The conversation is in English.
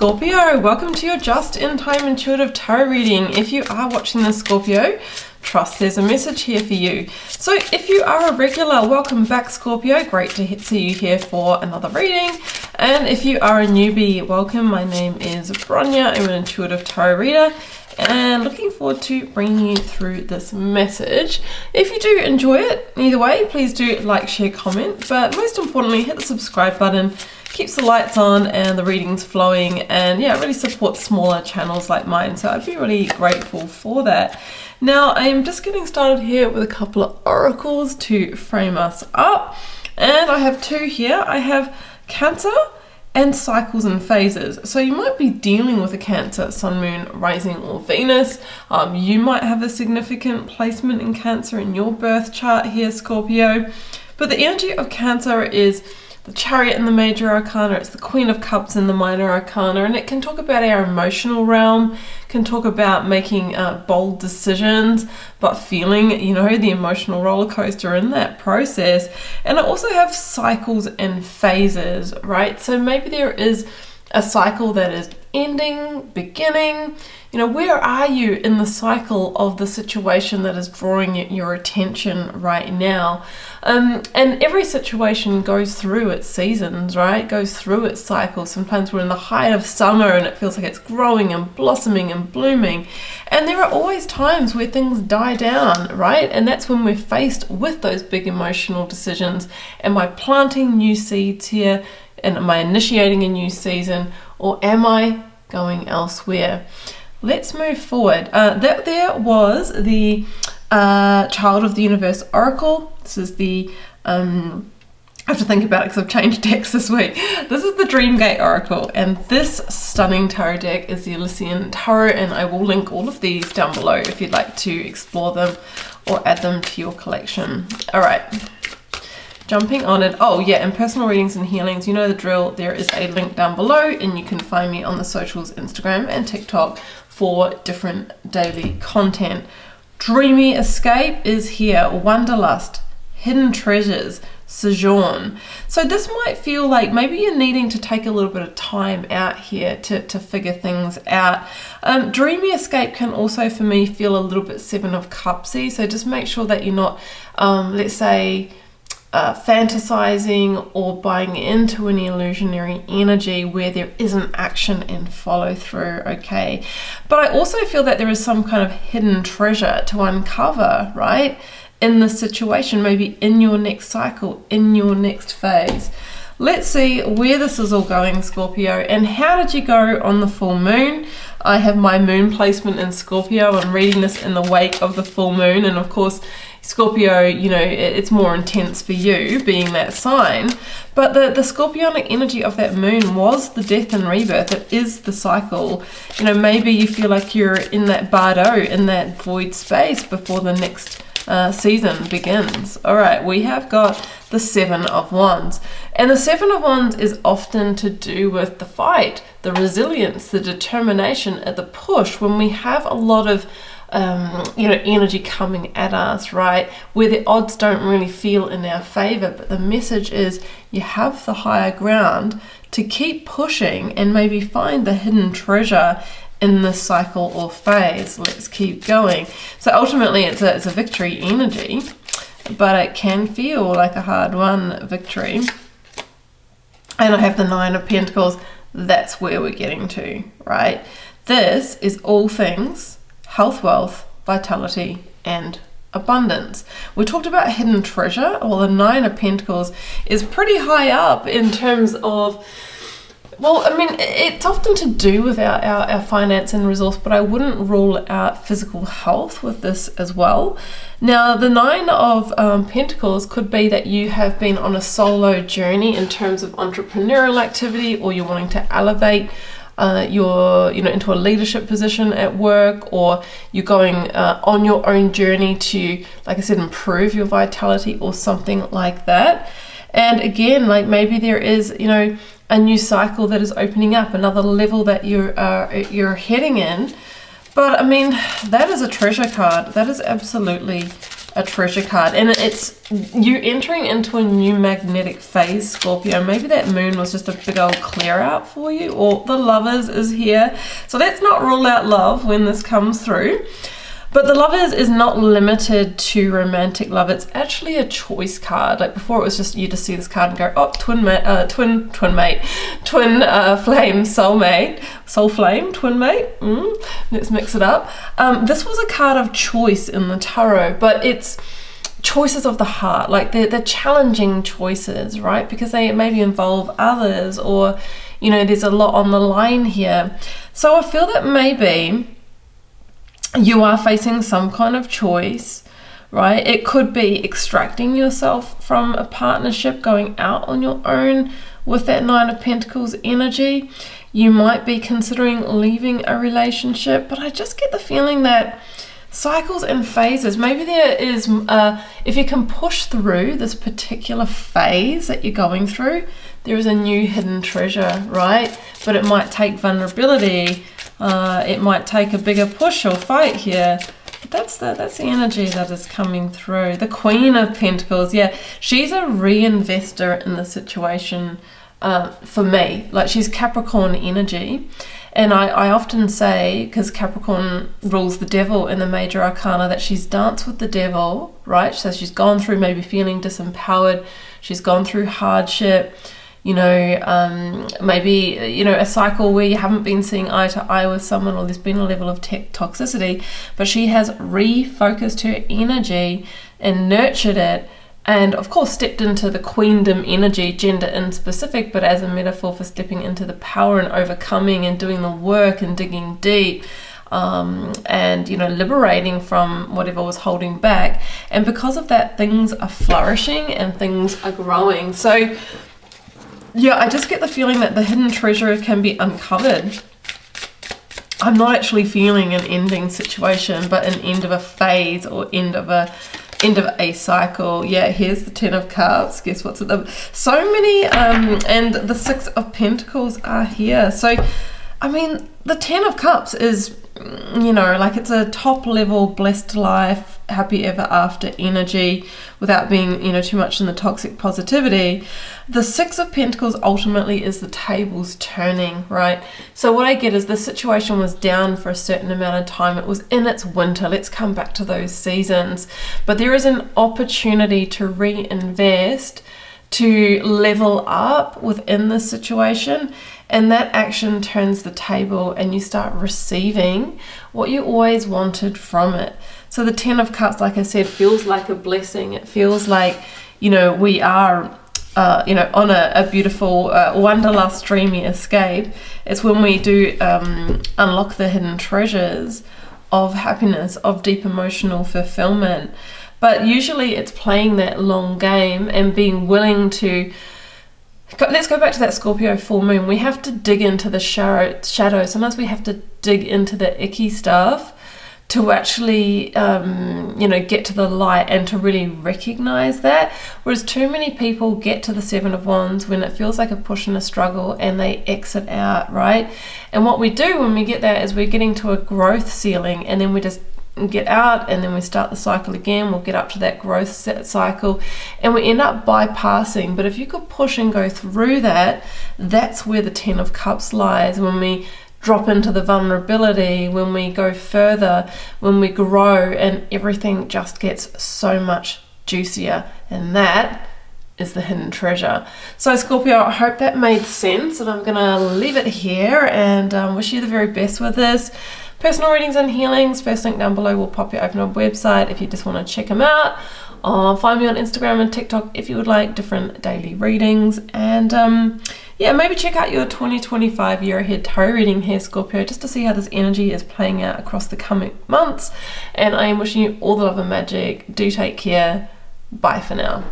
Scorpio, welcome to your just-in-time intuitive tarot reading. If you are watching this, Scorpio, trust there's a message here for you. So if you are a regular, welcome back, Scorpio. Great to see you here for another reading. And if you are a newbie, welcome. My name is BRONYA. I'm an intuitive tarot reader and looking forward to bringing you through this message. If you do enjoy it, either way, please do like, share, comment, but most importantly, hit the subscribe button. Keeps the lights on and the readings flowing, and yeah, it really supports smaller channels like mine, so I'd be really grateful for that. Now, I'm just getting started here with a couple of oracles to frame us up, and I have two here. I have Cancer and cycles and phases. So you might be dealing with a Cancer, Sun, Moon, Rising, or Venus. You might have a significant placement in Cancer in your birth chart here, Scorpio, but the energy of Cancer is the Chariot in the major arcana, it's the Queen of Cups in the minor arcana, and it can talk about our emotional realm, can talk about making bold decisions, but feeling, you know, the emotional roller coaster in that process. And I also have cycles and phases, right? So maybe there is a cycle that is ending, beginning. You know, where are you in the cycle of the situation that is drawing your attention right now? And every situation goes through its seasons, right? Goes through its cycles. Sometimes we're in the height of summer and it feels like it's growing and blossoming and blooming. And there are always times where things die down, right? And that's when we're faced with those big emotional decisions. Am I planting new seeds here? And am I initiating a new season? Or am I going elsewhere? Let's move forward. That there was the Child of the Universe Oracle. This is the, I have to think about it because I've changed decks this week. This is the Dream Gate Oracle, and this stunning tarot deck is the Elysian Tarot, and I will link all of these down below if you'd like to explore them or add them to your collection. All right. Jumping on it. Oh yeah, and personal readings and healings, you know the drill. There is a link down below, and you can find me on the socials, Instagram and TikTok, for different daily content. Dreamy Escape is here. Wanderlust, Hidden Treasures, Sojourn. So this might feel like maybe you're needing to take a little bit of time out here to figure things out. Dreamy Escape can also, for me, feel a little bit Seven of Cupsy. So just make sure that you're not, let's say, fantasizing or buying into an illusionary energy where there isn't action and follow through, okay? But I also feel that there is some kind of hidden treasure to uncover, right? In this situation, maybe in your next cycle, in your next phase. Let's see where this is all going, Scorpio, and how did you go on the full moon? I have my moon placement in Scorpio. I'm reading this in the wake of the full moon, and of course, Scorpio, you know, it's more intense for you being that sign, but the Scorpionic energy of that moon was the death and rebirth. It is the cycle. You know, maybe you feel like you're in that bardo, in that void space before the next season begins. All right, we have got the Seven of Wands, and the Seven of Wands is often to do with the fight, the resilience, the determination, the push, when we have a lot of you know, energy coming at us, right, where the odds don't really feel in our favor, but the message is you have the higher ground to keep pushing and maybe find the hidden treasure in this cycle or phase. Let's keep going. So ultimately it's a victory energy, but it can feel like a hard-won victory. And I have the Nine of Pentacles. That's where we're getting to, right? This is all things health, wealth, vitality, and abundance. We talked about hidden treasure. Well, the Nine of Pentacles is pretty high up in terms of, well, I mean, it's often to do with our finance and resource, but I wouldn't rule out physical health with this as well. Now, the Nine of Pentacles could be that you have been on a solo journey in terms of entrepreneurial activity, or you're wanting to elevate you're, you know, into a leadership position at work, or you're going on your own journey to, like I said, improve your vitality or something like that. And again, like maybe there is, you know, a new cycle that is opening up, another level that you're heading in. But I mean, that is a treasure card. That is absolutely a treasure card, and it's you entering into a new magnetic phase, Scorpio. Maybe that moon was just a big old clear out for you, or the Lovers is here. So let's not rule out love when this comes through. But the Lovers is not limited to romantic love. It's actually a choice card. Like before, it was just you just see this card and go, oh, twin flame, soulmate, soul flame, twin mate. Let's mix it up. This was a card of choice in the tarot, but it's choices of the heart. Like they're challenging choices, right? Because they maybe involve others, or you know, there's a lot on the line here. So I feel that maybe you are facing some kind of choice, right? It could be extracting yourself from a partnership, going out on your own with that Nine of Pentacles energy. You might be considering leaving a relationship, but I just get the feeling that cycles and phases, maybe there is, if you can push through this particular phase that you're going through, there is a new hidden treasure, right? But it might take vulnerability. It might take a bigger push or fight here. But that's the energy that is coming through. The Queen of Pentacles, yeah, she's a reinvestor in the situation for me. Like she's Capricorn energy. And I often say, because Capricorn rules the devil in the major arcana, that she's danced with the devil, right? So she's gone through maybe feeling disempowered. She's gone through hardship. You know, maybe, you know, a cycle where you haven't been seeing eye to eye with someone, or there's been a level of toxicity, but she has refocused her energy and nurtured it, and of course stepped into the queendom energy, gender in specific, but as a metaphor for stepping into the power and overcoming and doing the work and digging deep, and you know, liberating from whatever was holding back. And because of that, things are flourishing and things are growing. So yeah, I just get the feeling that the hidden treasure can be uncovered. I'm not actually feeling an ending situation, but an end of a phase, or end of a cycle. Yeah, here's the Ten of Cups. Guess what's at the so many and the Six of Pentacles are here. So I mean, the Ten of Cups is, you know, like it's a top level blessed life, happy ever after energy, without being, you know, too much in the toxic positivity. The Six of Pentacles ultimately is the tables turning, right? So what I get is the situation was down for a certain amount of time. It was in its winter. Let's come back to those seasons. But there is an opportunity to reinvest, to level up within this situation, and that action turns the table and you start receiving what you always wanted from it. So the Ten of Cups, like I said, feels like a blessing. It feels like, you know, we are you know, on a beautiful wanderlust dreamy escape. It's when we do unlock the hidden treasures of happiness, of deep emotional fulfillment. But usually it's playing that long game and being willing to, let's go back to that Scorpio full moon. We have to dig into the shadow. Sometimes we have to dig into the icky stuff to actually, you know, get to the light and to really recognize that. Whereas too many people get to the Seven of Wands when it feels like a push and a struggle, and they exit out, right? And what we do when we get there is we're getting to a growth ceiling, and then we just get out, and then we start the cycle again. We'll get up to that growth cycle, and we end up bypassing. But if you could push and go through that, that's where the Ten of Cups lies. When we drop into the vulnerability, when we go further, when we grow, and everything just gets so much juicier, and that is the hidden treasure. So Scorpio, I hope that made sense, and I'm gonna leave it here and wish you the very best with this. Personal readings and healings, first link down below will pop you open a website if you just want to check them out. Find me on Instagram and TikTok if you would like different daily readings. And yeah, maybe check out your 2025 year ahead tarot reading here, Scorpio, just to see how this energy is playing out across the coming months. And I am wishing you all the love and magic. Do take care. Bye for now.